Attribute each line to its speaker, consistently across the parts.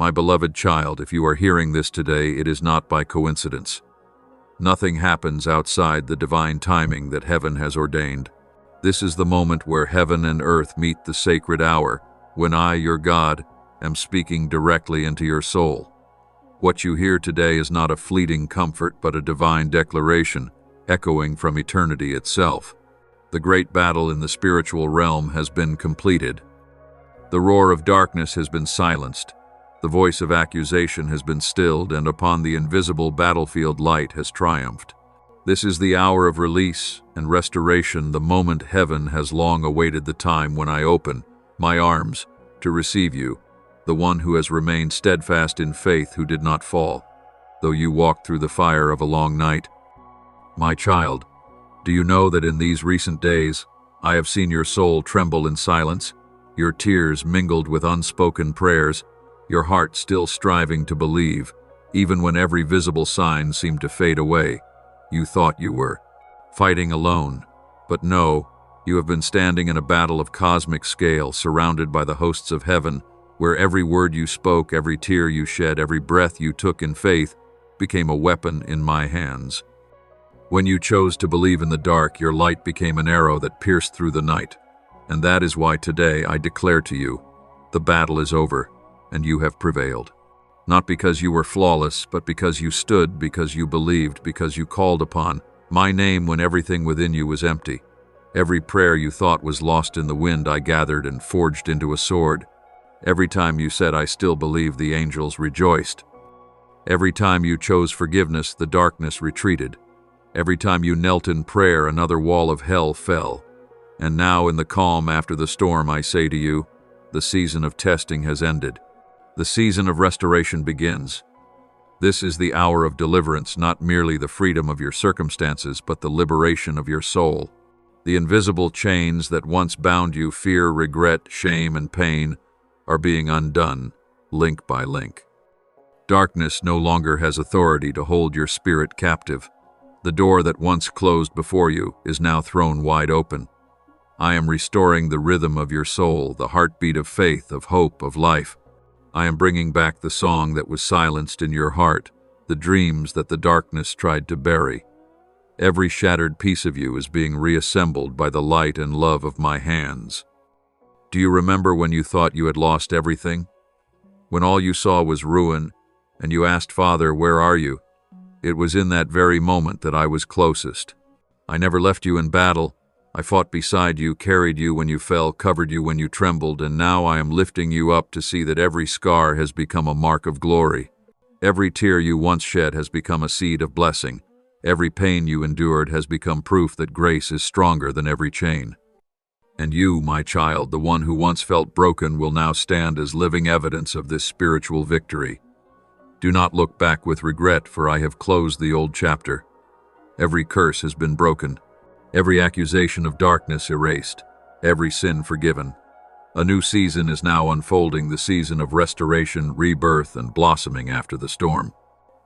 Speaker 1: My beloved child, if you are hearing this today, it is not by coincidence. Nothing happens outside the divine timing that heaven has ordained. This is the moment where heaven and earth meet, the sacred hour, when I, your God, am speaking directly into your soul. What you hear today is not a fleeting comfort, but a divine declaration, echoing from eternity itself. The great battle in the spiritual realm has been completed. The roar of darkness has been silenced. The voice of accusation has been stilled, and upon the invisible battlefield light has triumphed. This is the hour of release and restoration, the moment heaven has long awaited, the time when I open my arms to receive you, the one who has remained steadfast in faith, who did not fall, though you walked through the fire of a long night. My child, do you know that in these recent days I have seen your soul tremble in silence, your tears mingled with unspoken prayers, your heart still striving to believe, even when every visible sign seemed to fade away? You thought you were fighting alone, but no, you have been standing in a battle of cosmic scale, surrounded by the hosts of heaven, where every word you spoke, every tear you shed, every breath you took in faith became a weapon in my hands. When you chose to believe in the dark, your light became an arrow that pierced through the night. And that is why today I declare to you, the battle is over, and you have prevailed. Not because you were flawless, but because you stood, because you believed, because you called upon my name when everything within you was empty. Every prayer you thought was lost in the wind, I gathered and forged into a sword. Every time you said, I still believe, the angels rejoiced. Every time you chose forgiveness, the darkness retreated. Every time you knelt in prayer, another wall of hell fell. And now, in the calm after the storm, I say to you, the season of testing has ended. The season of restoration begins. This is the hour of deliverance, not merely the freedom of your circumstances, but the liberation of your soul. The invisible chains that once bound you, fear, regret, shame, and pain, are being undone, link by link. Darkness no longer has authority to hold your spirit captive. The door that once closed before you is now thrown wide open. I am restoring the rhythm of your soul, the heartbeat of faith, of hope, of life. I am bringing back the song that was silenced in your heart, the dreams that the darkness tried to bury. Every shattered piece of you is being reassembled by the light and love of my hands. Do you remember when you thought you had lost everything? When all you saw was ruin, and you asked, Father, where are you? It was in that very moment that I was closest. I never left you in battle. I fought beside you, carried you when you fell, covered you when you trembled, and now I am lifting you up to see that every scar has become a mark of glory. Every tear you once shed has become a seed of blessing. Every pain you endured has become proof that grace is stronger than every chain. And you, my child, the one who once felt broken, will now stand as living evidence of this spiritual victory. Do not look back with regret, for I have closed the old chapter. Every curse has been broken. Every accusation of darkness erased, every sin forgiven. A new season is now unfolding, the season of restoration, rebirth, and blossoming after the storm.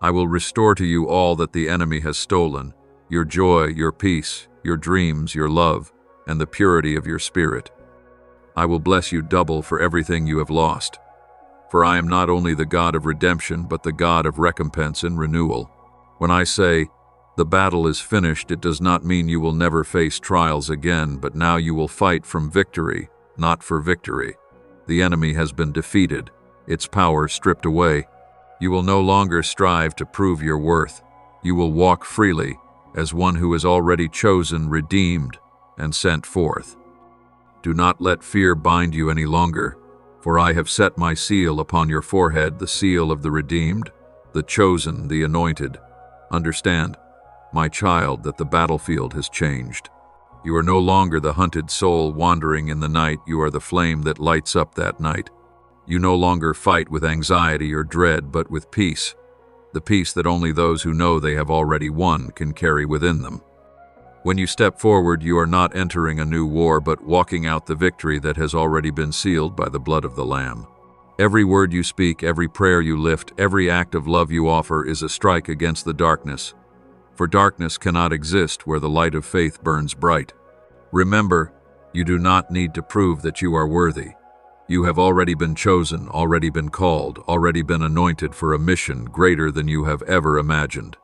Speaker 1: I will restore to you all that the enemy has stolen, your joy, your peace, your dreams, your love, and the purity of your spirit. I will bless you double for everything you have lost. For I am not only the God of redemption, but the God of recompense and renewal. When I say, the battle is finished, it does not mean you will never face trials again, but now you will fight from victory, not for victory. The enemy has been defeated, its power stripped away. You will no longer strive to prove your worth. You will walk freely, as one who is already chosen, redeemed, and sent forth. Do not let fear bind you any longer, for I have set my seal upon your forehead, the seal of the redeemed, the chosen, the anointed. Understand, my child, that the battlefield has changed. You are no longer the hunted soul wandering in the night. You are the flame that lights up that night. You no longer fight with anxiety or dread, but with peace, the peace that only those who know they have already won can carry within them. When you step forward, you are not entering a new war, but walking out the victory that has already been sealed by the blood of the Lamb. Every word you speak, every prayer you lift, every act of love you offer is a strike against the darkness. For darkness cannot exist where the light of faith burns bright. Remember, you do not need to prove that you are worthy. You have already been chosen, already been called, already been anointed for a mission greater than you have ever imagined.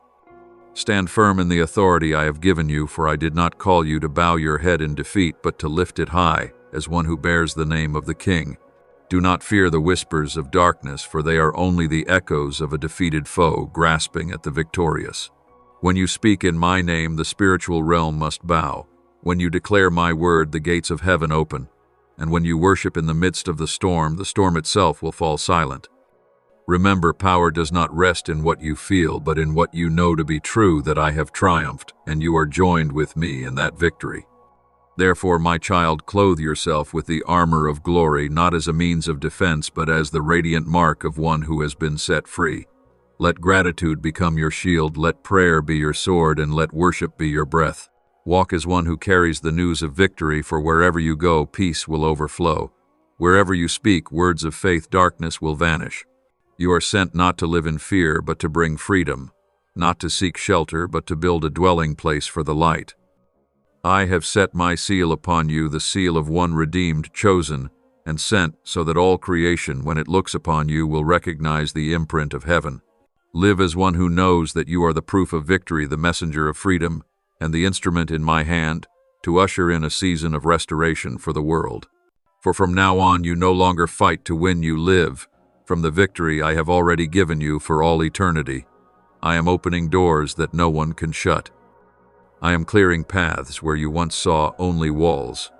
Speaker 1: Stand firm in the authority I have given you, for I did not call you to bow your head in defeat, but to lift it high, as one who bears the name of the King. Do not fear the whispers of darkness, for they are only the echoes of a defeated foe grasping at the victorious. When you speak in my name, the spiritual realm must bow. When you declare my word, the gates of heaven open. And when you worship in the midst of the storm itself will fall silent. Remember, power does not rest in what you feel, but in what you know to be true, that I have triumphed, and you are joined with me in that victory. Therefore, my child, clothe yourself with the armor of glory, not as a means of defense, but as the radiant mark of one who has been set free. Let gratitude become your shield, let prayer be your sword, and let worship be your breath. Walk as one who carries the news of victory, for wherever you go, peace will overflow. Wherever you speak words of faith, darkness will vanish. You are sent not to live in fear, but to bring freedom, not to seek shelter, but to build a dwelling place for the light. I have set my seal upon you, the seal of one redeemed, chosen, and sent, so that all creation, when it looks upon you, will recognize the imprint of heaven. Live as one who knows that you are the proof of victory, the messenger of freedom, and the instrument in my hand to usher in a season of restoration for the world. For from now on you no longer fight to win, you live from the victory I have already given you for all eternity. I am opening doors that no one can shut. I am clearing paths where you once saw only walls.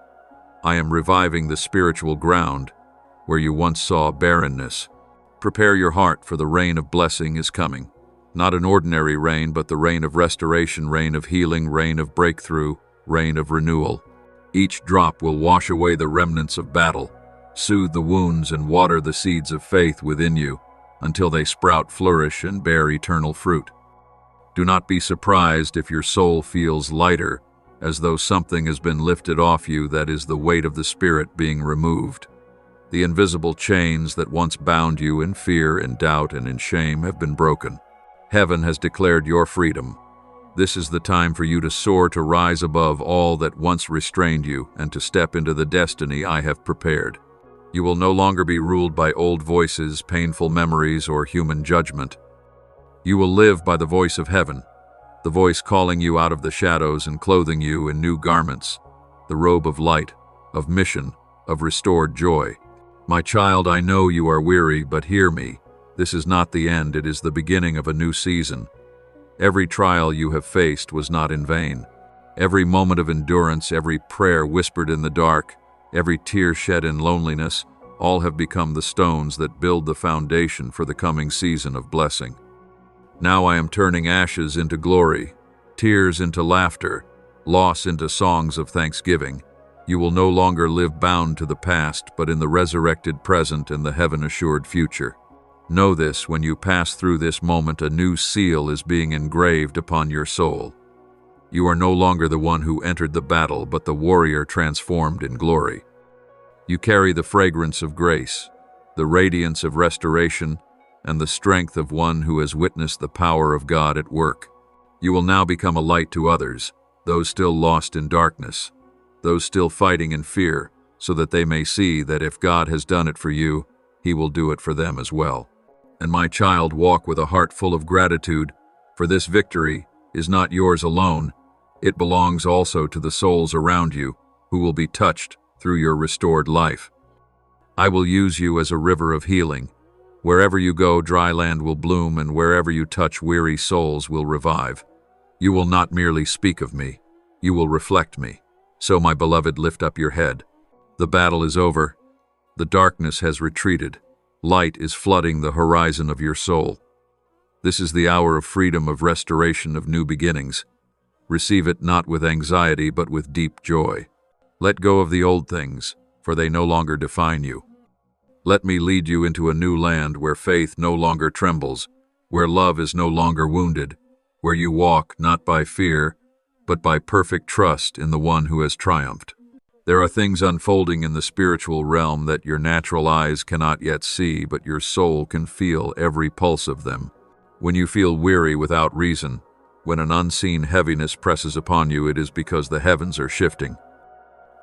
Speaker 1: I am reviving the spiritual ground where you once saw barrenness. Prepare your heart, for the rain of blessing is coming. Not an ordinary rain, but the rain of restoration, rain of healing, rain of breakthrough, rain of renewal. Each drop will wash away the remnants of battle, soothe the wounds, and water the seeds of faith within you until they sprout, flourish, and bear eternal fruit. Do not be surprised if your soul feels lighter, as though something has been lifted off you, that is the weight of the Spirit being removed. The invisible chains that once bound you in fear, in doubt, and in shame have been broken. Heaven has declared your freedom. This is the time for you to soar, to rise above all that once restrained you, and to step into the destiny I have prepared. You will no longer be ruled by old voices, painful memories, or human judgment. You will live by the voice of heaven, the voice calling you out of the shadows and clothing you in new garments, the robe of light, of mission, of restored joy. My child, I know you are weary, but hear me. This is not the end, it is the beginning of a new season. Every trial you have faced was not in vain. Every moment of endurance, every prayer whispered in the dark, every tear shed in loneliness, all have become the stones that build the foundation for the coming season of blessing. Now I am turning ashes into glory, tears into laughter, loss into songs of thanksgiving. You will no longer live bound to the past, but in the resurrected present and the heaven-assured future. Know this: when you pass through this moment, a new seal is being engraved upon your soul. You are no longer the one who entered the battle, but the warrior transformed in glory. You carry the fragrance of grace, the radiance of restoration, and the strength of one who has witnessed the power of God at work. You will now become a light to others, those still lost in darkness, those still fighting in fear, so that they may see that if God has done it for you, He will do it for them as well. And my child, walk with a heart full of gratitude, for this victory is not yours alone. It belongs also to the souls around you, who will be touched through your restored life. I will use you as a river of healing. Wherever you go, dry land will bloom, and wherever you touch, weary souls will revive. You will not merely speak of me, you will reflect me. So, my beloved, lift up your head. The battle is over. The darkness has retreated. Light is flooding the horizon of your soul. This is the hour of freedom, of restoration, of new beginnings. Receive it not with anxiety, but with deep joy. Let go of the old things, for they no longer define you. Let me lead you into a new land where faith no longer trembles, where love is no longer wounded, where you walk not by fear, but by perfect trust in the one who has triumphed. There are things unfolding in the spiritual realm that your natural eyes cannot yet see, but your soul can feel every pulse of them. When you feel weary without reason, when an unseen heaviness presses upon you, it is because the heavens are shifting.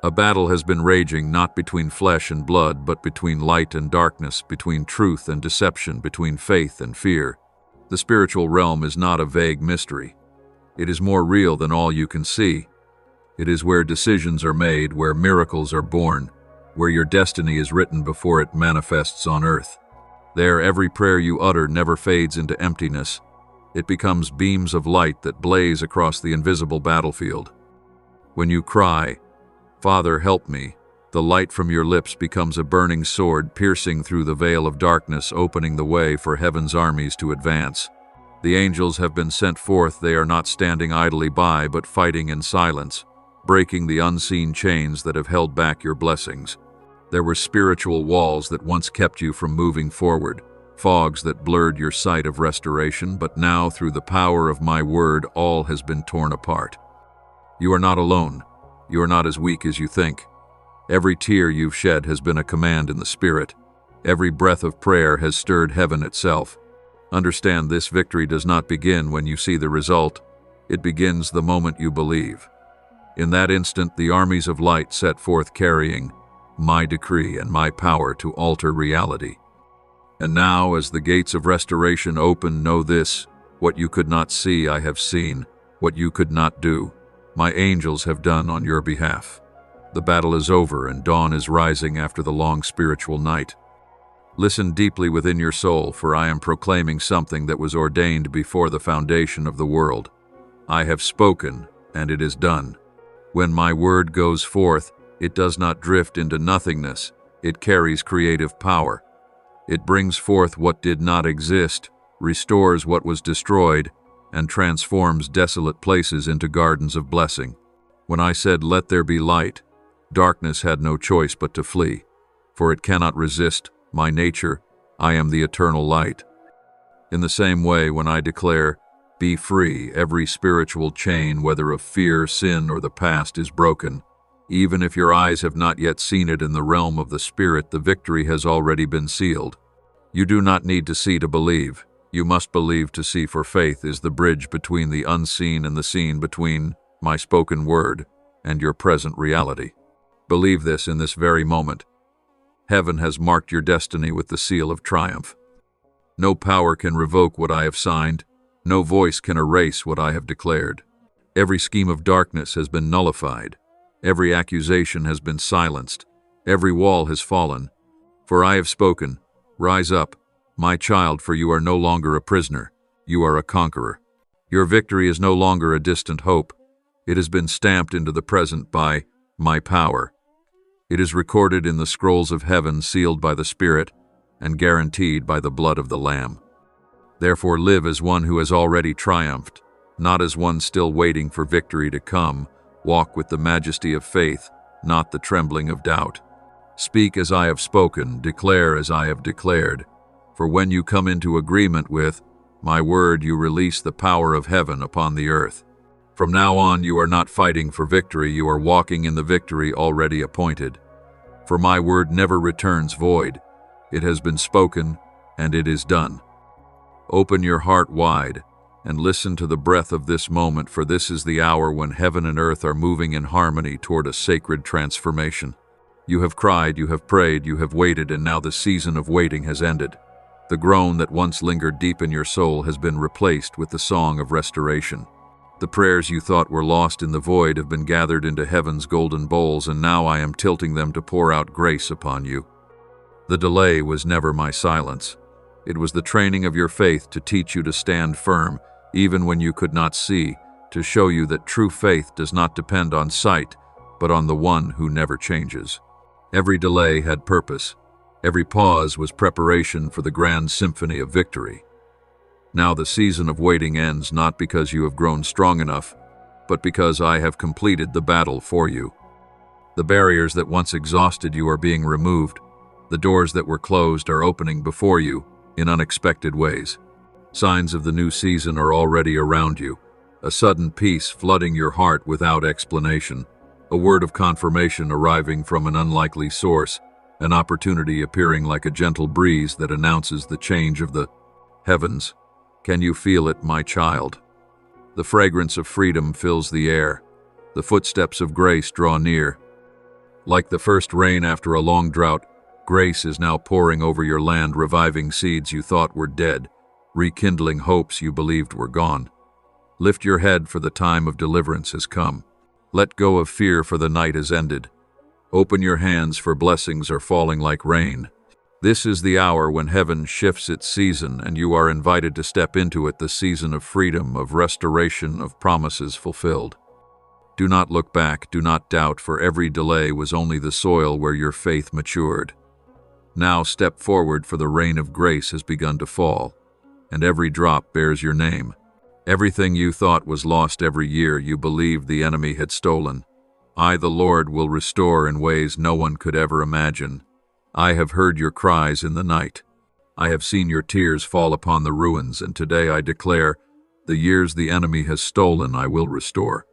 Speaker 1: A battle has been raging not between flesh and blood, but between light and darkness, between truth and deception, between faith and fear. The spiritual realm is not a vague mystery. It is more real than all you can see. It is where decisions are made, where miracles are born, where your destiny is written before it manifests on earth. There, every prayer you utter never fades into emptiness. It becomes beams of light that blaze across the invisible battlefield. When you cry, "Father, help me," the light from your lips becomes a burning sword piercing through the veil of darkness, opening the way for heaven's armies to advance. The angels have been sent forth. They are not standing idly by, but fighting in silence, breaking the unseen chains that have held back your blessings. There were spiritual walls that once kept you from moving forward, fogs that blurred your sight of restoration, but now, through the power of my word, all has been torn apart. You are not alone. You are not as weak as you think. Every tear you've shed has been a command in the Spirit. Every breath of prayer has stirred heaven itself. Understand, this victory does not begin when you see the result. It begins the moment you believe. In that instant, the armies of light set forth carrying my decree and my power to alter reality. And now, as the gates of restoration open, know this: what you could not see, I have seen. What you could not do, my angels have done on your behalf. The battle is over and dawn is rising after the long spiritual night. Listen deeply within your soul, for I am proclaiming something that was ordained before the foundation of the world. I have spoken, and it is done. When my word goes forth, it does not drift into nothingness. It carries creative power. It brings forth what did not exist, restores what was destroyed, and transforms desolate places into gardens of blessing. When I said, "Let there be light," darkness had no choice but to flee, for it cannot resist my nature. I am the eternal light. In the same way, when I declare, "Be free," every spiritual chain, whether of fear, sin, or the past, is broken. Even if your eyes have not yet seen it in the realm of the Spirit, the victory has already been sealed. You do not need to see to believe. You must believe to see, for faith is the bridge between the unseen and the seen, between my spoken word and your present reality. Believe this in this very moment. Heaven has marked your destiny with the seal of triumph. No power can revoke what I have signed. No voice can erase what I have declared. Every scheme of darkness has been nullified. Every accusation has been silenced. Every wall has fallen. For I have spoken. Rise up, my child, for you are no longer a prisoner. You are a conqueror. Your victory is no longer a distant hope. It has been stamped into the present by my power. It is recorded in the scrolls of heaven, sealed by the Spirit, and guaranteed by the blood of the Lamb. Therefore live as one who has already triumphed, not as one still waiting for victory to come. Walk with the majesty of faith, not the trembling of doubt. Speak as I have spoken, declare as I have declared. For when you come into agreement with my word, you release the power of heaven upon the earth. From now on, you are not fighting for victory, you are walking in the victory already appointed. For my word never returns void. It has been spoken, and it is done. Open your heart wide and listen to the breath of this moment, for this is the hour when heaven and earth are moving in harmony toward a sacred transformation. You have cried, you have prayed, you have waited, and now the season of waiting has ended. The groan that once lingered deep in your soul has been replaced with the song of restoration. The prayers you thought were lost in the void have been gathered into heaven's golden bowls, and now I am tilting them to pour out grace upon you. The delay was never my silence. It was the training of your faith to teach you to stand firm, even when you could not see, to show you that true faith does not depend on sight, but on the one who never changes. Every delay had purpose. Every pause was preparation for the grand symphony of victory. Now the season of waiting ends, not because you have grown strong enough, but because I have completed the battle for you. The barriers that once exhausted you are being removed. The doors that were closed are opening before you in unexpected ways. Signs of the new season are already around you, a sudden peace flooding your heart without explanation, a word of confirmation arriving from an unlikely source, an opportunity appearing like a gentle breeze that announces the change of the heavens. Can you feel it, my child? The fragrance of freedom fills the air. The footsteps of grace draw near. Like the first rain after a long drought, grace is now pouring over your land, reviving seeds you thought were dead, rekindling hopes you believed were gone. Lift your head, for the time of deliverance has come. Let go of fear, for the night is ended. Open your hands, for blessings are falling like rain. This is the hour when heaven shifts its season, and you are invited to step into it, the season of freedom, of restoration, of promises fulfilled. Do not look back, do not doubt, for every delay was only the soil where your faith matured. Now step forward, for the rain of grace has begun to fall, and every drop bears your name. Everything you thought was lost, every year you believed the enemy had stolen, I, the Lord, will restore in ways no one could ever imagine. I have heard your cries in the night. I have seen your tears fall upon the ruins, and today I declare, the years the enemy has stolen I will restore.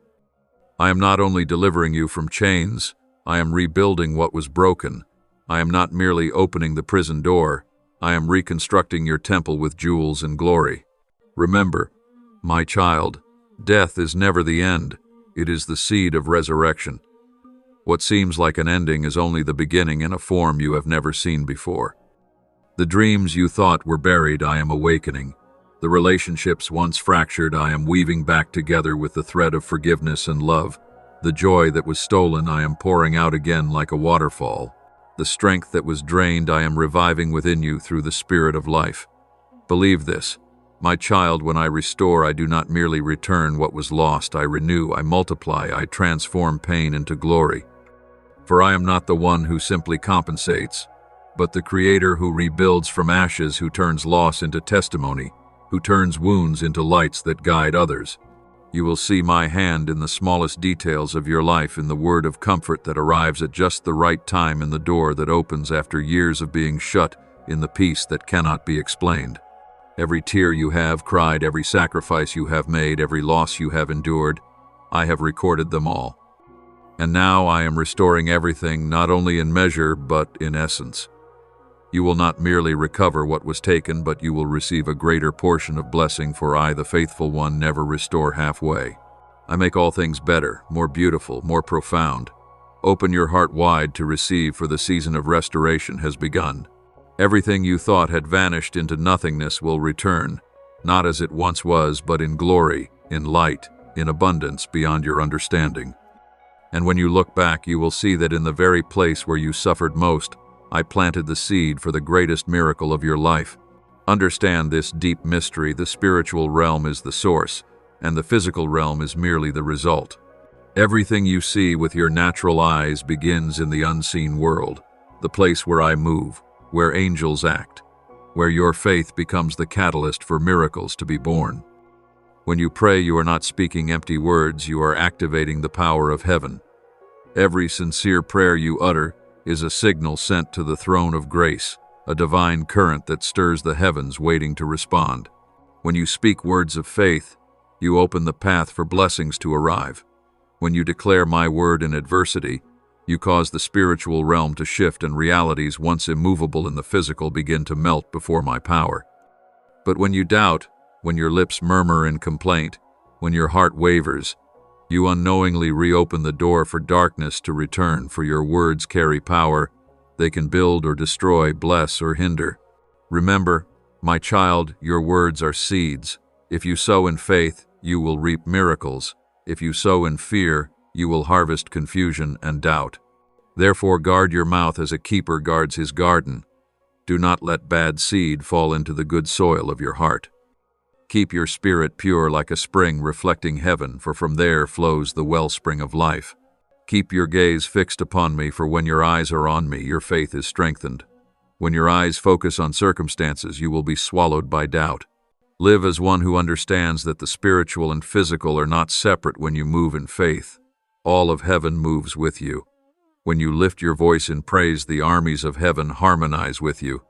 Speaker 1: I am not only delivering you from chains, I am rebuilding what was broken. I am not merely opening the prison door, I am reconstructing your temple with jewels and glory. Remember, my child, death is never the end, it is the seed of resurrection. What seems like an ending is only the beginning in a form you have never seen before. The dreams you thought were buried I am awakening. The relationships once fractured I am weaving back together with the thread of forgiveness and love. The joy that was stolen I am pouring out again like a waterfall. The strength that was drained I am reviving within you through the spirit of life. Believe this, my child, when I restore I do not merely return what was lost, I renew, I multiply, I transform pain into glory. For I am not the one who simply compensates, but the Creator who rebuilds from ashes, who turns loss into testimony, who turns wounds into lights that guide others. You will see my hand in the smallest details of your life, in the word of comfort that arrives at just the right time, in the door that opens after years of being shut, in the peace that cannot be explained. Every tear you have cried, every sacrifice you have made, every loss you have endured, I have recorded them all. And now I am restoring everything, not only in measure, but in essence. You will not merely recover what was taken, but you will receive a greater portion of blessing, for I, the faithful one, never restore halfway. I make all things better, more beautiful, more profound. Open your heart wide to receive, for the season of restoration has begun. Everything you thought had vanished into nothingness will return, not as it once was, but in glory, in light, in abundance beyond your understanding. And when you look back, you will see that in the very place where you suffered most, I planted the seed for the greatest miracle of your life. Understand this deep mystery: the spiritual realm is the source, and the physical realm is merely the result. Everything you see with your natural eyes begins in the unseen world, the place where I move, where angels act, where your faith becomes the catalyst for miracles to be born. When you pray, you are not speaking empty words, you are activating the power of heaven. Every sincere prayer you utter is a signal sent to the throne of grace, a divine current that stirs the heavens waiting to respond. When you speak words of faith, you open the path for blessings to arrive. When you declare my word in adversity, you cause the spiritual realm to shift, and realities once immovable in the physical begin to melt before my power. But when you doubt, when your lips murmur in complaint, when your heart wavers, you unknowingly reopen the door for darkness to return, for your words carry power. They can build or destroy, bless or hinder. Remember, my child, your words are seeds. If you sow in faith, you will reap miracles. If you sow in fear, you will harvest confusion and doubt. Therefore, guard your mouth as a keeper guards his garden. Do not let bad seed fall into the good soil of your heart. Keep your spirit pure like a spring reflecting heaven, for from there flows the wellspring of life. Keep your gaze fixed upon me, for when your eyes are on me, your faith is strengthened. When your eyes focus on circumstances, you will be swallowed by doubt. Live as one who understands that the spiritual and physical are not separate when you move in faith. All of heaven moves with you. When you lift your voice in praise, the armies of heaven harmonize with you.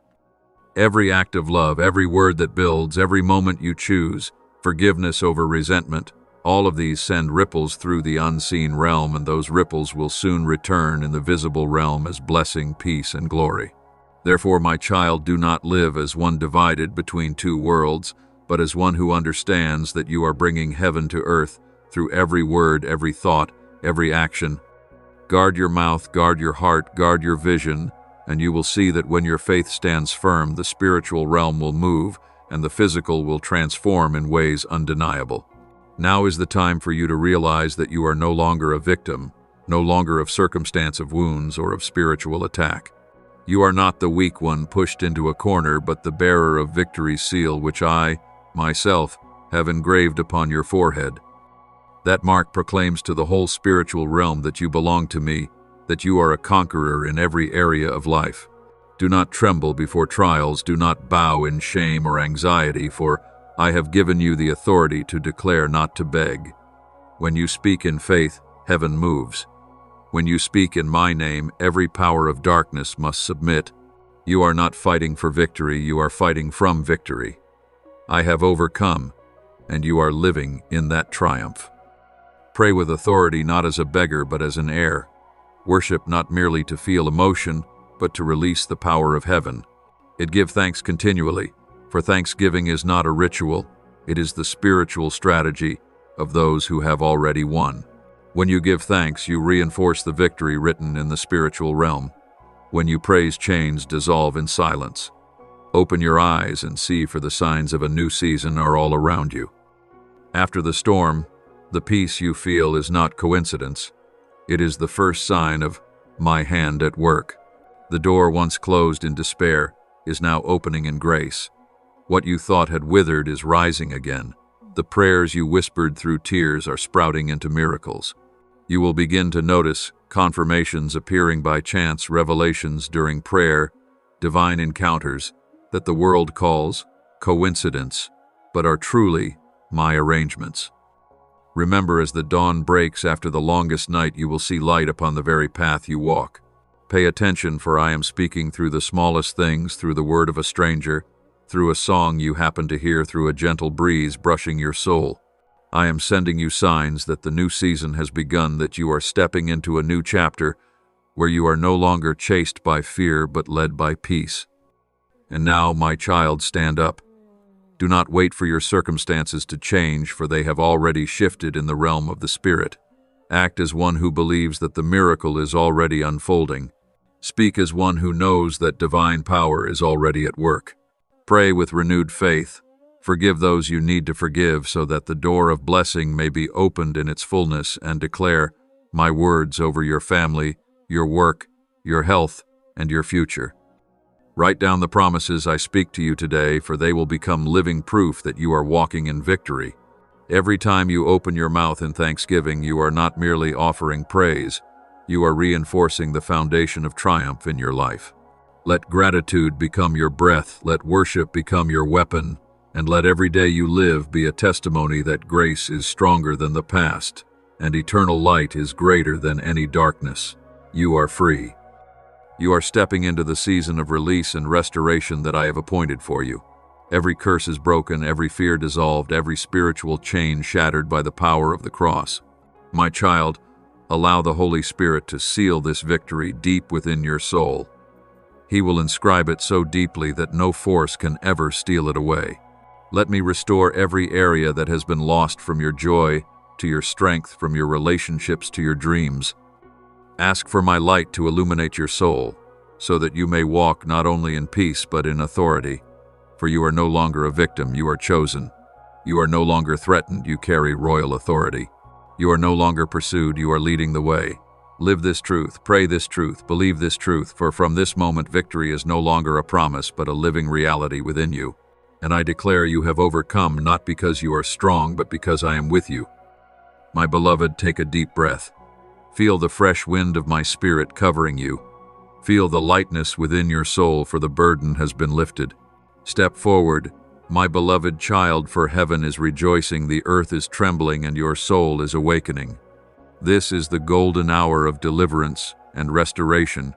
Speaker 1: Every act of love, every word that builds, every moment you choose, forgiveness over resentment, all of these send ripples through the unseen realm, and those ripples will soon return in the visible realm as blessing, peace, and glory. Therefore, my child, do not live as one divided between two worlds, but as one who understands that you are bringing heaven to earth through every word, every thought, every action. Guard your mouth, guard your heart, guard your vision, and you will see that when your faith stands firm, the spiritual realm will move and the physical will transform in ways undeniable. Now is the time for you to realize that you are no longer a victim, no longer of circumstance of wounds or of spiritual attack. You are not the weak one pushed into a corner, but the bearer of victory's seal, which I, myself, have engraved upon your forehead. That mark proclaims to the whole spiritual realm that you belong to me, that you are a conqueror in every area of life. Do not tremble before trials, do not bow in shame or anxiety, for I have given you the authority to declare, not to beg. When you speak in faith, heaven moves. When you speak in my name, every power of darkness must submit. You are not fighting for victory, you are fighting from victory. I have overcome, and you are living in that triumph. Pray with authority, not as a beggar, but as an heir. Worship not merely to feel emotion, but to release the power of heaven. Give thanks continually, for thanksgiving is not a ritual, it is the spiritual strategy of those who have already won. When you give thanks, you reinforce the victory written in the spiritual realm. When you praise, chains dissolve in silence. Open your eyes and see, for the signs of a new season are all around you. After the storm, the peace you feel is not coincidence. It is the first sign of my hand at work. The door once closed in despair is now opening in grace. What you thought had withered is rising again. The prayers you whispered through tears are sprouting into miracles. You will begin to notice confirmations appearing by chance, revelations during prayer, divine encounters that the world calls coincidence, but are truly my arrangements. Remember, as the dawn breaks after the longest night, you will see light upon the very path you walk. Pay attention, for I am speaking through the smallest things, through the word of a stranger, through a song you happen to hear, through a gentle breeze brushing your soul. I am sending you signs that the new season has begun, that you are stepping into a new chapter where you are no longer chased by fear but led by peace. And now, my child, stand up. Do not wait for your circumstances to change, for they have already shifted in the realm of the Spirit. Act as one who believes that the miracle is already unfolding. Speak as one who knows that divine power is already at work. Pray with renewed faith. Forgive those you need to forgive, so that the door of blessing may be opened in its fullness, and declare my words over your family, your work, your health, and your future. Write down the promises I speak to you today, for they will become living proof that you are walking in victory. Every time you open your mouth in thanksgiving, you are not merely offering praise, you are reinforcing the foundation of triumph in your life. Let gratitude become your breath, let worship become your weapon, and let every day you live be a testimony that grace is stronger than the past, and eternal light is greater than any darkness. You are free. You are stepping into the season of release and restoration that I have appointed for you. Every curse is broken, every fear dissolved, every spiritual chain shattered by the power of the cross. My child, allow the Holy Spirit to seal this victory deep within your soul. He will inscribe it so deeply that no force can ever steal it away. Let me restore every area that has been lost, from your joy to your strength, from your relationships to your dreams. Ask for my light to illuminate your soul, so that you may walk not only in peace but in authority. For you are no longer a victim, you are chosen. You are no longer threatened, you carry royal authority. You are no longer pursued, you are leading the way. Live this truth, pray this truth, believe this truth, for from this moment victory is no longer a promise but a living reality within you. And I declare you have overcome, not because you are strong, but because I am with you. My beloved, take a deep breath. Feel the fresh wind of my Spirit covering you. Feel the lightness within your soul, for the burden has been lifted. Step forward, my beloved child, for heaven is rejoicing, the earth is trembling, and your soul is awakening. This is the golden hour of deliverance and restoration,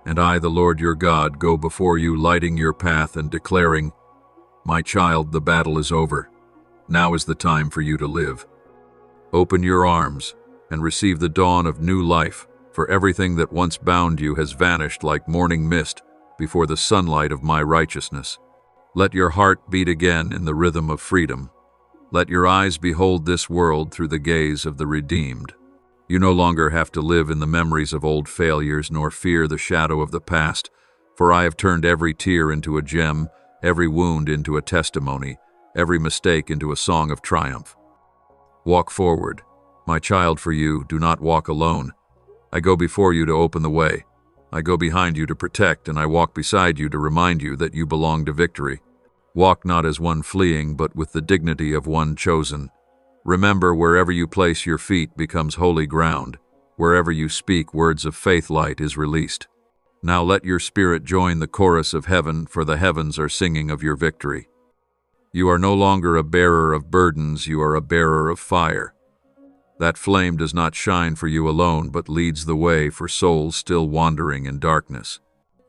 Speaker 1: and I, the Lord your God, go before you, lighting your path and declaring, my child, the battle is over. Now is the time for you to live. Open your arms and receive the dawn of new life, for everything that once bound you has vanished like morning mist before the sunlight of my righteousness. Let your heart beat again in the rhythm of freedom. Let your eyes behold this world through the gaze of the redeemed. You no longer have to live in the memories of old failures nor fear the shadow of the past, for I have turned every tear into a gem, every wound into a testimony, every mistake into a song of triumph. Walk forward. My child, for you, do not walk alone. I go before you to open the way. I go behind you to protect, and I walk beside you to remind you that you belong to victory. Walk not as one fleeing, but with the dignity of one chosen. Remember, wherever you place your feet becomes holy ground. Wherever you speak words of faith, light is released. Now let your spirit join the chorus of heaven, for the heavens are singing of your victory. You are no longer a bearer of burdens, you are a bearer of fire. That flame does not shine for you alone, but leads the way for souls still wandering in darkness.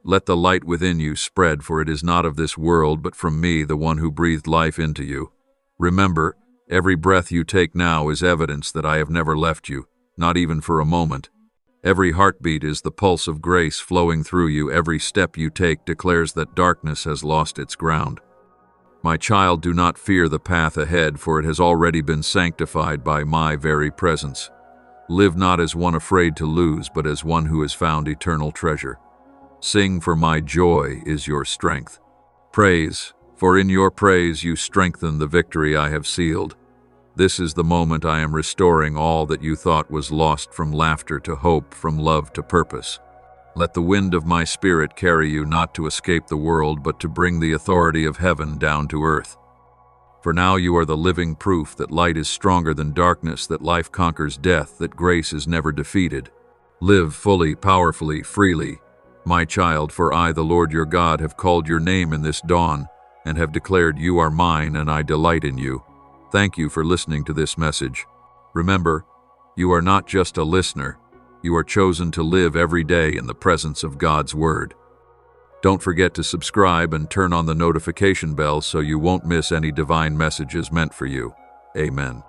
Speaker 1: Let the light within you spread, for it is not of this world, but from me, the one who breathed life into you. Remember, every breath you take now is evidence that I have never left you, not even for a moment. Every heartbeat is the pulse of grace flowing through you. Every step you take declares that darkness has lost its ground. My child, do not fear the path ahead, for it has already been sanctified by my very presence. Live not as one afraid to lose, but as one who has found eternal treasure. Sing, for my joy is your strength. Praise, for in your praise you strengthen the victory I have sealed. This is the moment I am restoring all that you thought was lost, from laughter to hope, from love to purpose. Let the wind of my spirit carry you, not to escape the world, but to bring the authority of heaven down to earth. For now you are the living proof that light is stronger than darkness, that life conquers death, that grace is never defeated. Live fully, powerfully, freely, my child, for I, the Lord your God, have called your name in this dawn, and have declared you are mine, and I delight in you. Thank you for listening to this message. Remember, you are not just a listener. You are chosen to live every day in the presence of God's Word. Don't forget to subscribe and turn on the notification bell so you won't miss any divine messages meant for you. Amen.